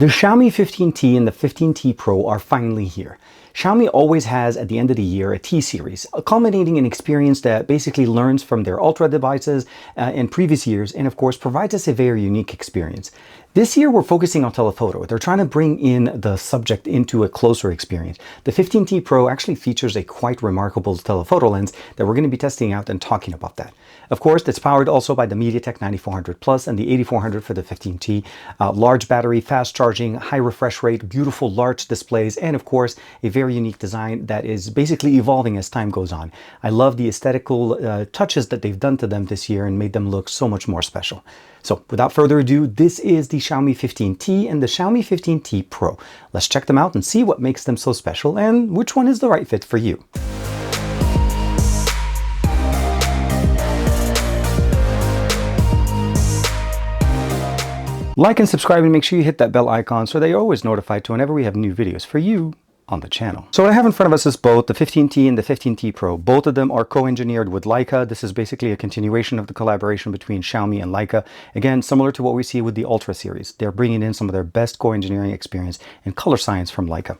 The Xiaomi 15T and the 15T Pro are finally here. Xiaomi always has, at the end of the year, a T-series, culminating in experience that basically learns from their Ultra devices in previous years and, of course, provides us a very unique experience. This year, we're focusing on telephoto. They're trying to bring in the subject into a closer experience. The 15T Pro actually features a quite remarkable telephoto lens that we're going to be testing out and talking about that. Of course, it's powered also by the MediaTek 9400 Plus and the 8400 for the 15T. Large battery, fast charging, high refresh rate, beautiful large displays, and of course, a very unique design that is basically evolving as time goes on. I love the aesthetical touches that they've done to them this year and made them look so much more special. So without further ado, this is the Xiaomi 15T and the Xiaomi 15T Pro. Let's check them out and see what makes them so special and which one is the right fit for you. Like and subscribe and make sure you hit that bell icon so that you're always notified to whenever we have new videos for you on the channel. So what I have in front of us is both the 15T and the 15T Pro. Both of them are co-engineered with Leica. This is basically a continuation of the collaboration between Xiaomi and Leica. Again, similar to what we see with the Ultra series. They're bringing in some of their best co-engineering experience and color science from Leica.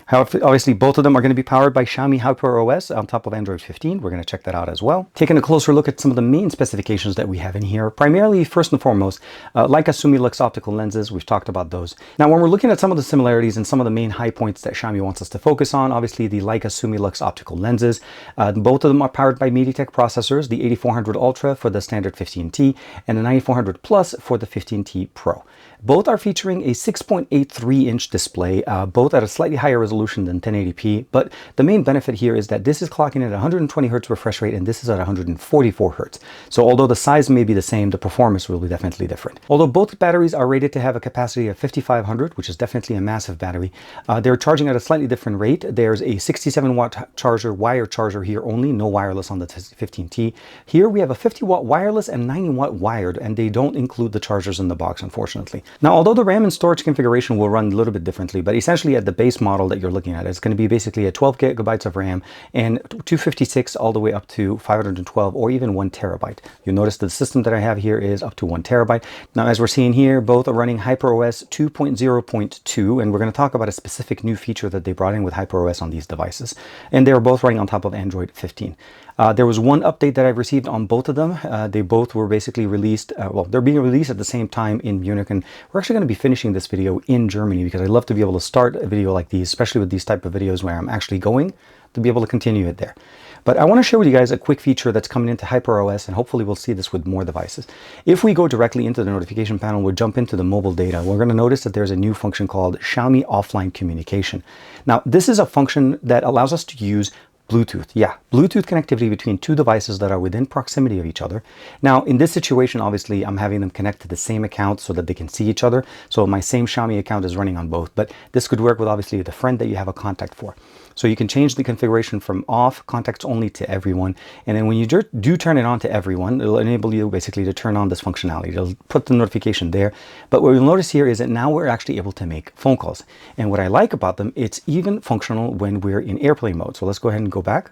However, obviously, both of them are going to be powered by Xiaomi HyperOS on top of Android 15. We're going to check that out as well. Taking a closer look at some of the main specifications that we have in here. Primarily, first and foremost, Leica Sumilux optical lenses. We've talked about those. Now, when we're looking at some of the similarities and some of the main high points that Xiaomi wants us to focus on, obviously the Leica Sumilux optical lenses. Both of them are powered by MediaTek processors, the 8400 Ultra for the standard 15T and the 9400 Plus for the 15T Pro. Both are featuring a 6.83-inch display, both at a slightly higher resolution than 1080p, but the main benefit here is that this is clocking at 120 Hz refresh rate and this is at 144 Hz. So although the size may be the same, the performance will be definitely different. Although both batteries are rated to have a capacity of 5500, which is definitely a massive battery, they're charging at a slightly different rate. There's a 67-watt charger, wire charger here only, no wireless on the 15T. Here we have a 50-watt wireless and 90-watt wired, and they don't include the chargers in the box, unfortunately. Now, although the RAM and storage configuration will run a little bit differently, but essentially at the base model that you're looking at, it's going to be basically a 12 gigabytes of RAM and 256 all the way up to 512 or even 1 terabyte. You'll notice the system that I have here is up to 1 terabyte. Now, as we're seeing here, both are running HyperOS 2.0.2, and we're going to talk about a specific new feature that they brought in with HyperOS on these devices. And they're both running on top of Android 15. There was one update that I've received on both of them. They both were basically released, well, they're being released at the same time in Munich, and we're actually going to be finishing this video in Germany because I love to be able to start a video like these, especially with these type of videos where I'm actually going, to be able to continue it there. But I want to share with you guys a quick feature that's coming into HyperOS, and hopefully we'll see this with more devices. If we go directly into the notification panel, we'll jump into the mobile data. We're going to notice that there's a new function called Xiaomi Offline Communication. Now, this is a function that allows us to use Bluetooth. Yeah, Bluetooth connectivity between two devices that are within proximity of each other. Now, in this situation, obviously, I'm having them connect to the same account so that they can see each other. So my same Xiaomi account is running on both, but this could work with obviously the friend that you have a contact for. So you can change the configuration from off, contacts only, to everyone. And then when you do turn it on to everyone, it'll enable you basically to turn on this functionality. It'll put the notification there. But what you'll notice here is that now we're actually able to make phone calls. And what I like about them, it's even functional when we're in airplane mode. So let's go ahead and go back.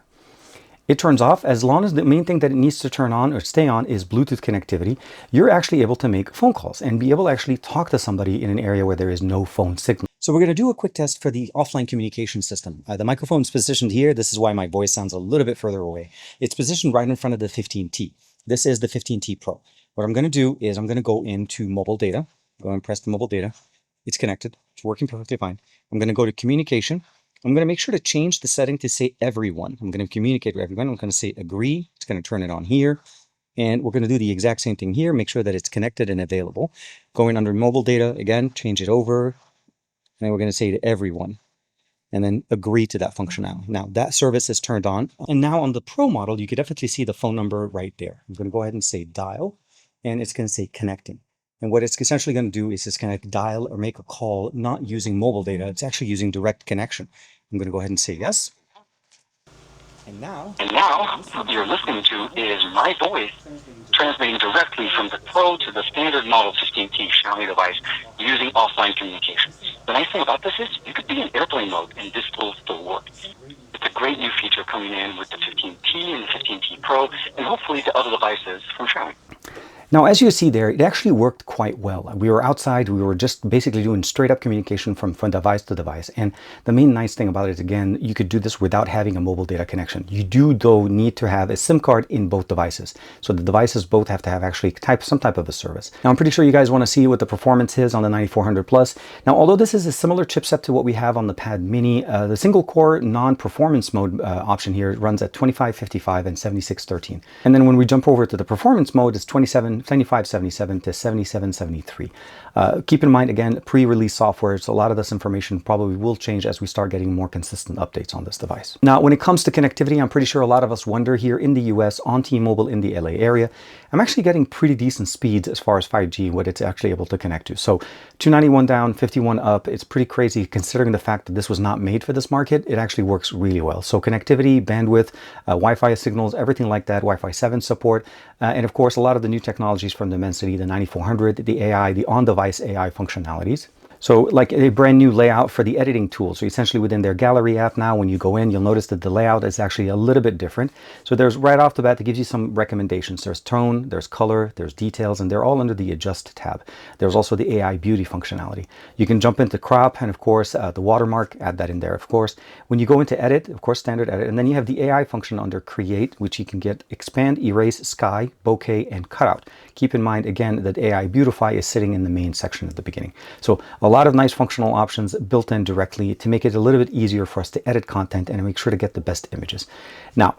It turns off as long as the main thing that it needs to turn on or stay on is Bluetooth connectivity. You're actually able to make phone calls and be able to actually talk to somebody in an area where there is no phone signal. So we're going to do a quick test for the offline communication system. The microphone's positioned here. This is why my voice sounds a little bit further away. It's positioned right in front of the 15T. This is the 15T Pro. What I'm going to do is I'm going to go into mobile data. Go and press the mobile data. It's connected. It's working perfectly fine. I'm going to go to communication. I'm going to make sure to change the setting to say everyone. I'm going to communicate with everyone. I'm going to say agree. It's going to turn it on here. And we're going to do the exact same thing here. Make sure that it's connected and available. Going under mobile data, again, change it over. And we're going to say to everyone. And then agree to that functionality. Now, that service is turned on. And now on the Pro model, you can definitely see the phone number right there. I'm going to go ahead and say dial. And it's going to say connecting. And what it's essentially going to do is it's going to dial or make a call not using mobile data. It's actually using direct connection. I'm going to go ahead and say yes. And now what you're listening to is my voice transmitting directly from the Pro to the standard model 15T Xiaomi device using offline communication. The nice thing about this is you could be in airplane mode and this will still work. It's a great new feature coming in with the 15T and the 15T Pro and hopefully to other devices from Xiaomi. Now, as you see there, it actually worked quite well. We were outside, we were just basically doing straight up communication from device to device. And the main nice thing about it, again, you could do this without having a mobile data connection. You do, though, need to have a SIM card in both devices. So the devices both have to have actually some type of a service. Now, I'm pretty sure you guys want to see what the performance is on the 9400 Plus. Now, although this is a similar chipset to what we have on the Pad Mini, the single core non-performance mode option here runs at 2555 and 7613. And then when we jump over to the performance mode, it's 2577 to 7773. Keep in mind, again, pre-release software, so a lot of this information probably will change as we start getting more consistent updates on this device. Now, when it comes to connectivity, I'm pretty sure a lot of us wonder here in the US on T-Mobile in the LA area, I'm actually getting pretty decent speeds as far as 5G, what it's actually able to connect to. So 291 down, 51 up, it's pretty crazy considering the fact that this was not made for this market. It actually works really well. So connectivity, bandwidth, Wi-Fi signals, everything like that, Wi-Fi 7 support, and of course, a lot of the new technologies from Dimensity, the 9400, the AI, the on-device AI functionalities. So like a brand new layout for the editing tool. So essentially within their gallery app now, when you go in, you'll notice that the layout is actually a little bit different. So there's right off the bat, that gives you some recommendations. There's tone, there's color, there's details, and they're all under the adjust tab. There's also the AI beauty functionality. You can jump into crop and of course the watermark, add that in there, of course. When you go into edit, of course, standard edit, and then you have the AI function under create, which you can get expand, erase, sky, bokeh, and cutout. Keep in mind, again, that AI Beautify is sitting in the main section at the beginning. So a lot of nice functional options built in directly to make it a little bit easier for us to edit content and make sure to get the best images. Now,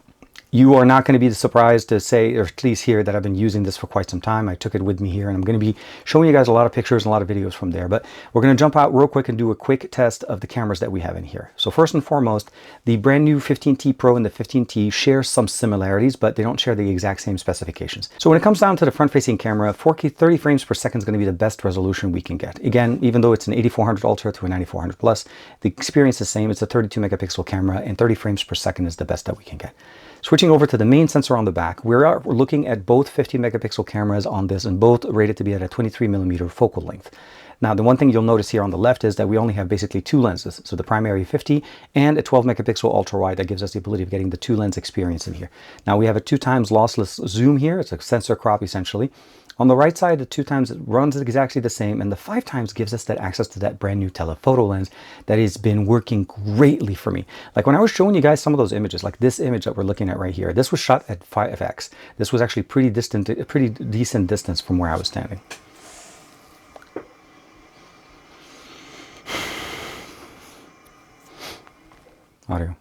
you are not going to be surprised to say, or at least hear, that I've been using this for quite some time. I took it with me here and I'm going to be showing you guys a lot of pictures and a lot of videos from there. But we're going to jump out real quick and do a quick test of the cameras that we have in here. So first and foremost, the brand new 15T Pro and the 15T share some similarities, but they don't share the exact same specifications. So when it comes down to the front-facing camera, 4K 30 frames per second is going to be the best resolution we can get. Again, even though it's an 8400 Ultra to a 9400 Plus, the experience is the same. It's a 32 megapixel camera and 30 frames per second is the best that we can get. Switching over to the main sensor on the back, we're looking at both 50 megapixel cameras on this and both rated to be at a 23 millimeter focal length. Now, the one thing you'll notice here on the left is that we only have basically two lenses. So the primary 50 and a 12 megapixel ultra wide that gives us the ability of getting the two lens experience in here. Now we have a 2x lossless zoom here. It's a sensor crop essentially. On the right side, the 2x runs exactly the same, and the 5x gives us that access to that brand new telephoto lens that has been working greatly for me. Like when I was showing you guys some of those images, like this image that we're looking at right here, this was shot at 5x. This was actually pretty decent distance from where I was standing. Audio.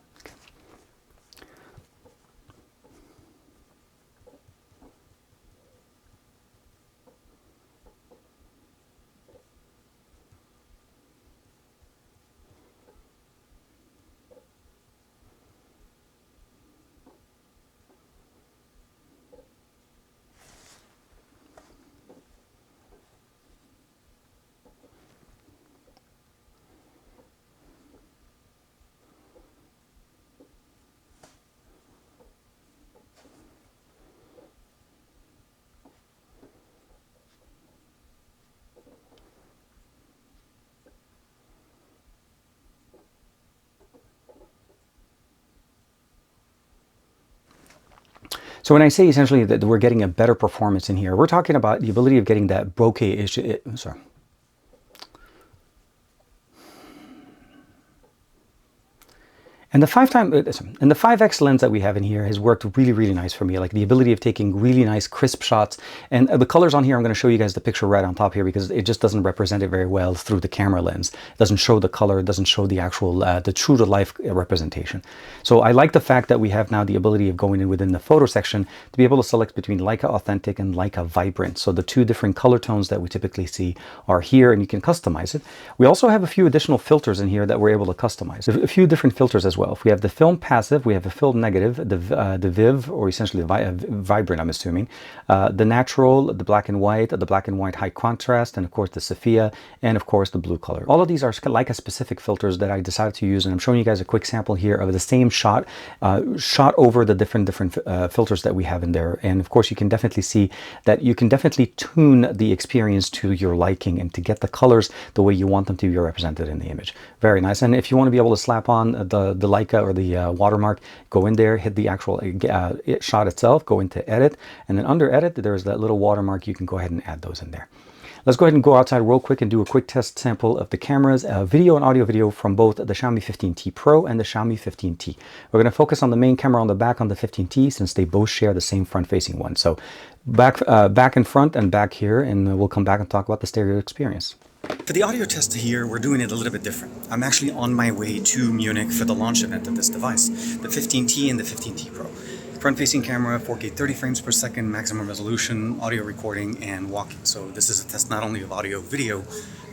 So when I say essentially that we're getting a better performance in here, we're talking about the ability of getting that bokeh issue. Sorry. And the 5x lens that we have in here has worked really nice for me. Like the ability of taking really nice crisp shots, and the colors on here, I'm going to show you guys the picture right on top here because it just doesn't represent it very well through the camera lens. It doesn't show the color, it doesn't show the actual the true to life representation. So I like the fact that we have now the ability of going in within the photo section to be able to select between Leica Authentic and Leica Vibrant. So the two different color tones that we typically see are here, and you can customize it. We also have a few additional filters in here that we're able to customize. A few different filters as well. If we have the film passive, we have a film negative, the Viv, or essentially the Vibrant, I'm assuming, the natural, the black and white high contrast, and of course the Sophia, and of course the blue color. All of these are Leica specific filters that I decided to use, and I'm showing you guys a quick sample here of the same shot, shot over the different filters that we have in there. And of course you can definitely see that you can definitely tune the experience to your liking and to get the colors the way you want them to be represented in the image. Very nice. And if you want to be able to slap on the the Leica or the watermark, go in there, hit the actual shot itself, go into edit, and then under edit, there's that little watermark. You can go ahead and add those in there. Let's go ahead and go outside real quick and do a quick test sample of the cameras, video and audio video from both the Xiaomi 15T Pro and the Xiaomi 15T. We're going to focus on the main camera on the back on the 15T since they both share the same front-facing one. So back in front and back here, and we'll come back and talk about the stereo experience. For the audio test here, we're doing it a little bit different. I'm actually on my way to Munich for the launch event of this device, the 15T and the 15T Pro. Front-facing camera, 4K 30 frames per second, maximum resolution, audio recording, and walking. So this is a test not only of audio, video,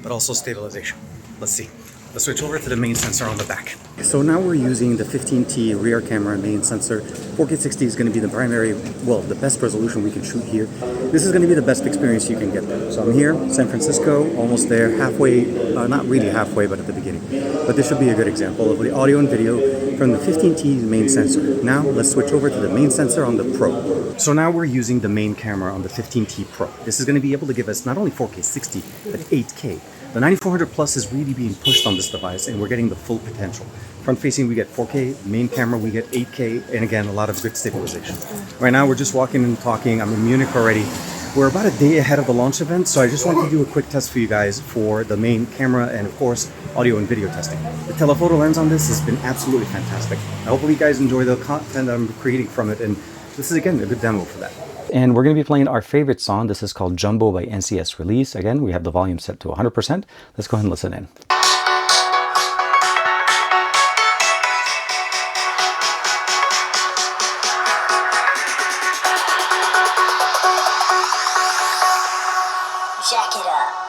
but also stabilization. Let's see. Let's switch over to the main sensor on the back. So now we're using the 15T rear camera main sensor. 4K 60 is going to be the primary, well, the best resolution we can shoot here. This is going to be the best experience you can get there. So I'm here, San Francisco, almost there, halfway, not really halfway, but at the beginning. But this should be a good example of the audio and video from the 15T's main sensor. Now let's switch over to the main sensor on the Pro. So now we're using the main camera on the 15T Pro. This is going to be able to give us not only 4K 60, but 8K. The 9400 Plus is really being pushed on this device, and we're getting the full potential. Front facing, we get 4K, main camera, we get 8K, and again, a lot of good stabilization. Right now, we're just walking and talking. I'm in Munich already. We're about a day ahead of the launch event, so I just wanted to do a quick test for you guys for the main camera and, of course, audio and video testing. The telephoto lens on this has been absolutely fantastic. Hopefully you guys enjoy the content I'm creating from it, and this is, again, a good demo for that. And we're going to be playing our favorite song. This is called Jumbo by NCS Release. Again, we have the volume set to 100%. Let's go ahead and listen in. Jack it up.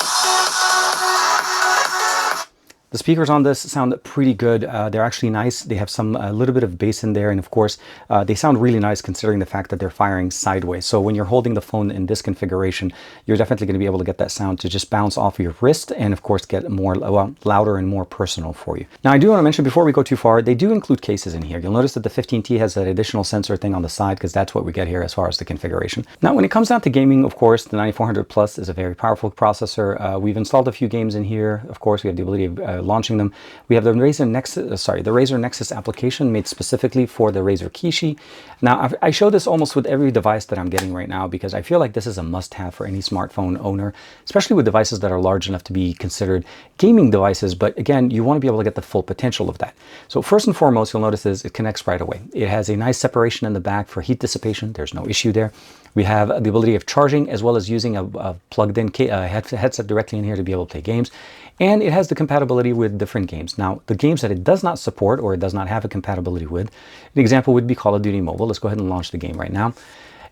The speakers on this sound pretty good. They're actually nice. They have some a little bit of bass in there, and of course they sound really nice considering the fact that they're firing sideways. So when you're holding the phone in this configuration, you're definitely going to be able to get that sound to just bounce off of your wrist and of course get more louder and more personal for you. Now I do want to mention before we go too far, they do include cases in here. You'll notice that the 15T has that additional sensor thing on the side because that's what we get here as far as the configuration. Now when it comes down to gaming, of course the 9400 Plus is a very powerful processor. We've installed a few games in here. Of course we have the ability of launching them. We have the Razer Nexus application made specifically for the Razer Kishi. Now I show this almost with every device that I'm getting right now because I feel like this is a must-have for any smartphone owner, especially with devices that are large enough to be considered gaming devices. But again, you want to be able to get the full potential of that. So first and foremost, you'll notice is it connects right away. It has a nice separation in the back for heat dissipation. There's no issue there. We have the ability of charging as well as using a plugged-in headset directly in here to be able to play games. And it has the compatibility with different games. Now, the games that it does not support or it does not have a compatibility with, an example would be Call of Duty Mobile. Let's go ahead and launch the game right now.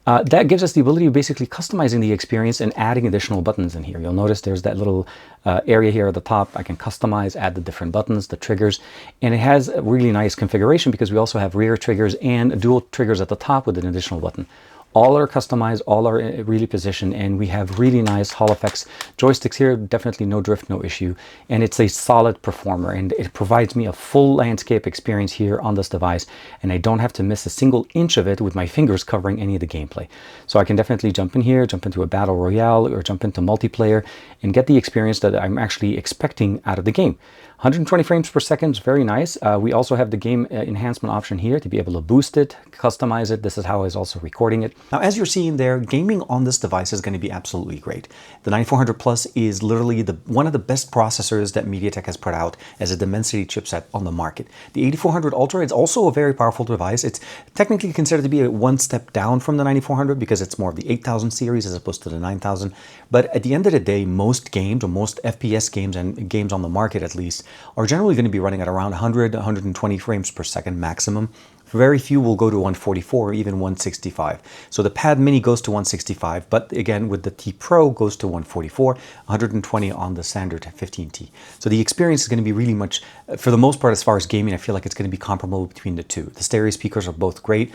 That gives us the ability of basically customizing the experience and adding additional buttons in here. You'll notice there's that little area here at the top. I can customize, add the different buttons, the triggers, and it has a really nice configuration because we also have rear triggers and dual triggers at the top with an additional button. All are customized, all are really positioned, and we have really nice Hall effects joysticks here. Definitely no drift, no issue, and it's a solid performer, and it provides me a full landscape experience here on this device, and I don't have to miss a single inch of it with my fingers covering any of the gameplay. So I can definitely jump in here, jump into a battle royale, or jump into multiplayer, and get the experience that I'm actually expecting out of the game. 120 frames per second is very nice. We also have the game enhancement option here to be able to boost it, customize it. This is how I was also recording it. Now, as you're seeing there, gaming on this device is going to be absolutely great. The 9400 Plus is literally one of the best processors that MediaTek has put out as a Dimensity chipset on the market. The 8400 Ultra is also a very powerful device. It's technically considered to be one step down from the 9400 because it's more of the 8000 series as opposed to the 9000. But at the end of the day, most games, or most FPS games and games on the market at least, are generally going to be running at around 100, 120 frames per second maximum. Very few will go to 144 or even 165. So the Pad Mini goes to 165, but again, with the T Pro goes to 144, 120 on the standard 15T. So the experience is going to be really much, for the most part, as far as gaming, I feel like it's going to be comparable between the two. The stereo speakers are both great.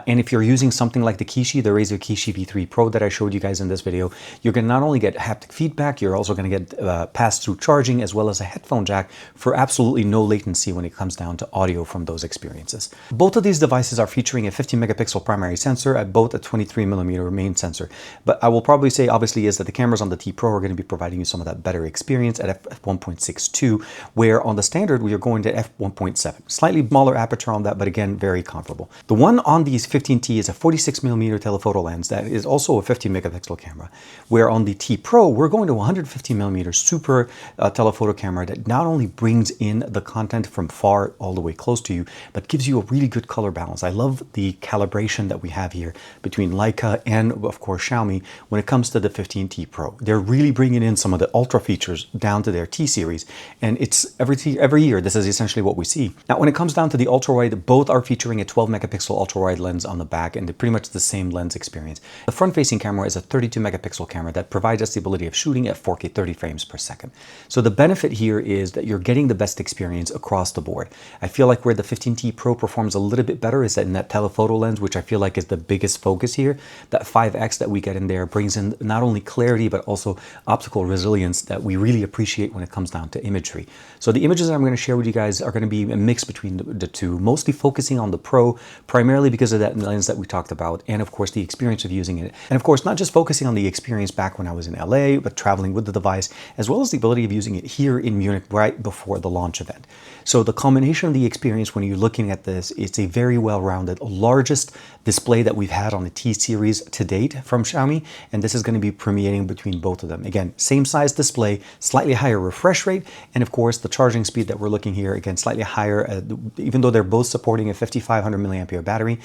And if you're using something like the Kishi, the Razer Kishi V3 Pro that I showed you guys in this video, you're going to not only get haptic feedback, you're also going to get pass-through charging as well as a headphone jack for absolutely no latency when it comes down to audio from those experiences. Both of these devices are featuring a 15 megapixel primary sensor at both a 23 millimeter main sensor. But I will probably say, obviously, is that the cameras on the T Pro are going to be providing you some of that better experience at f1.62, where on the standard we are going to f1.7. Slightly smaller aperture on that, but again, very comparable. The one on these 15T is a 46 millimeter telephoto lens that is also a 50 megapixel camera, where on the T Pro we're going to 150 millimeter super telephoto camera that not only brings in the content from far all the way close to you, but gives you a really good color balance. I love the calibration that we have here between Leica and of course Xiaomi when it comes to the 15T Pro. They're really bringing in some of the ultra features down to their T series, and it's every year this is essentially what we see. Now when it comes down to the ultra wide, both are featuring a 12 megapixel ultra wide lens on the back, and they're pretty much the same lens experience. The front facing camera is a 32 megapixel camera that provides us the ability of shooting at 4K 30 frames per second. So the benefit here is that you're getting the best experience across the board. I feel like where the 15T Pro performs a little bit better is that in that telephoto lens, which I feel like is the biggest focus here. That 5x that we get in there brings in not only clarity but also optical resilience that we really appreciate when it comes down to imagery. So the images that I'm going to share with you guys are going to be a mix between the two, mostly focusing on the Pro, primarily because of that lens that we talked about, and of course the experience of using it. And of course not just focusing on the experience back when I was in LA, but traveling with the device, as well as the ability of using it here in Munich right before the launch event. So the culmination of the experience when you're looking at this, it's a very well-rounded, largest display that we've had on the T series to date from Xiaomi, and this is going to be permeating between both of them. Again, same size display, slightly higher refresh rate, and of course the charging speed that we're looking here, again, slightly higher. Even though they're both supporting a 5500 milliampere battery,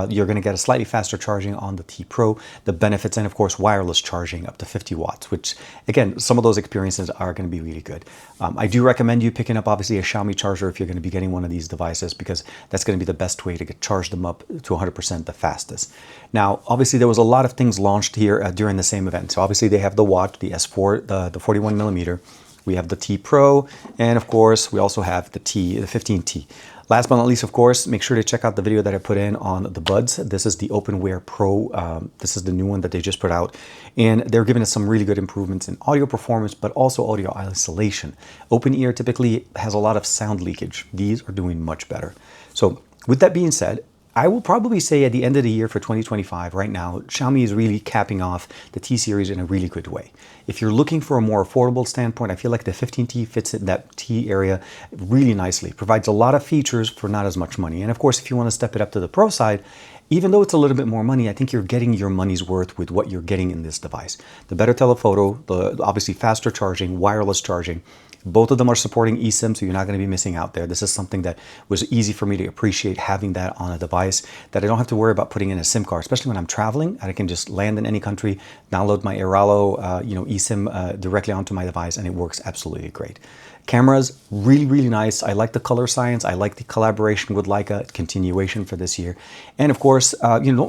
you're going to get a slightly faster charging on the T Pro. The benefits, and of course wireless charging up to 50 watts, which again, some of those experiences are going to be really good. I do recommend you picking up obviously a Xiaomi charger if you're going to be getting one of these devices, because that's going to be the best way to charge them up to 100% the fastest. Now, obviously there was a lot of things launched here during the same event. So obviously they have the watch, the S4, the 41 millimeter. We have the T Pro, and of course we also have the 15T. Last but not least, of course, make sure to check out the video that I put in on the Buds. This is the OpenWear Pro. This is the new one that they just put out. And they're giving us some really good improvements in audio performance, but also audio isolation. Open ear typically has a lot of sound leakage. These are doing much better. So with that being said, I will probably say at the end of the year for 2025, right now, Xiaomi is really capping off the T series in a really good way. If you're looking for a more affordable standpoint, I feel like the 15T fits in that T area really nicely. Provides a lot of features for not as much money. And of course, if you want to step it up to the Pro side, even though it's a little bit more money, I think you're getting your money's worth with what you're getting in this device. The better telephoto, the obviously faster charging, wireless charging. Both of them are supporting eSIM, so you're not going to be missing out there. This is something that was easy for me to appreciate, having that on a device that I don't have to worry about putting in a SIM card, especially when I'm traveling. I can just land in any country, download my Airalo eSIM directly onto my device, and it works absolutely great. Cameras, really, really nice. I like the color science. I like the collaboration with Leica, continuation for this year. And of course,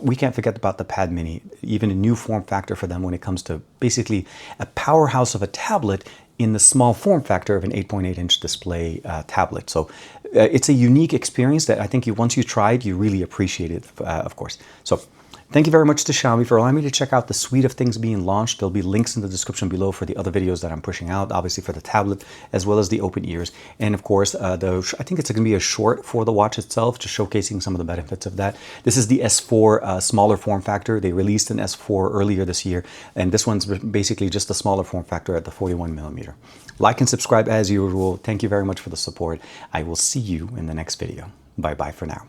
we can't forget about the Pad Mini, even a new form factor for them when it comes to basically a powerhouse of a tablet in the small form factor of an 8.8-inch display tablet. So it's a unique experience that I think once you try it, you really appreciate it, of course. So thank you very much to Xiaomi for allowing me to check out the suite of things being launched. There'll be links in the description below for the other videos that I'm pushing out, obviously for the tablet, as well as the open ears. And of course, I think it's going to be a short for the watch itself, just showcasing some of the benefits of that. This is the S4 smaller form factor. They released an S4 earlier this year, and this one's basically just a smaller form factor at the 41 millimeter. Like and subscribe as usual. Thank you very much for the support. I will see you in the next video. Bye-bye for now.